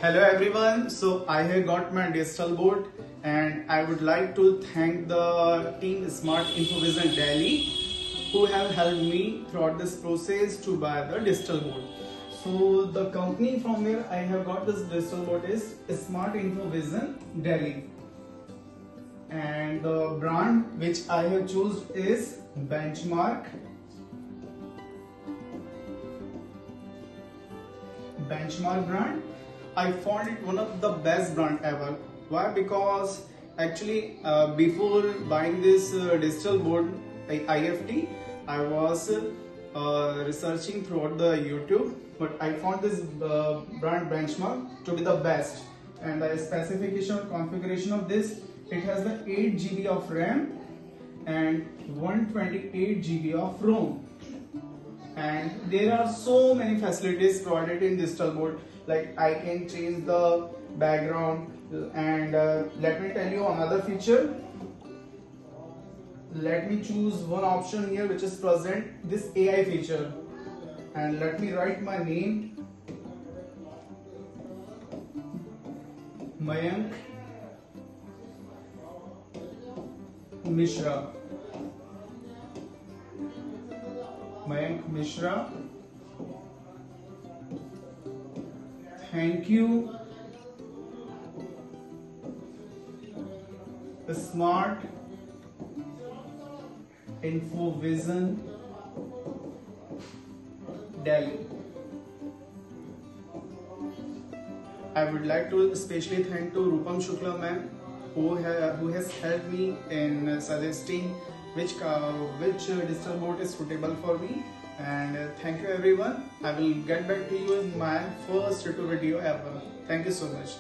Hello everyone, so I have got my digital board and I would like to thank the team Smart Infovision Delhi who have helped me throughout this process to buy the digital board. So the company from where I have got this digital board is Smart Infovision Delhi, and the brand which I have chosen is Benchmark brand. I found it one of the best brand ever. Why? Because actually before buying this digital board IFT, I was researching throughout the YouTube, but I found this brand Benchmark to be the best. And the specification or configuration of this, it has the 8 GB of RAM and 128 GB of ROM. And there are so many facilities provided in digital board, like I can change the background, and let me tell you another feature. Let me choose one option here which is present, this AI feature, and let me write my name, Mayank Mishra. Mayank Mishra. Thank you, Smart Infovision Delhi. I would like to especially thank to Rupam Shukla ma'am who has helped me in suggesting which digital board is suitable for me. And thank you everyone. I will get back to you in my first YouTube video ever. Thank you so much.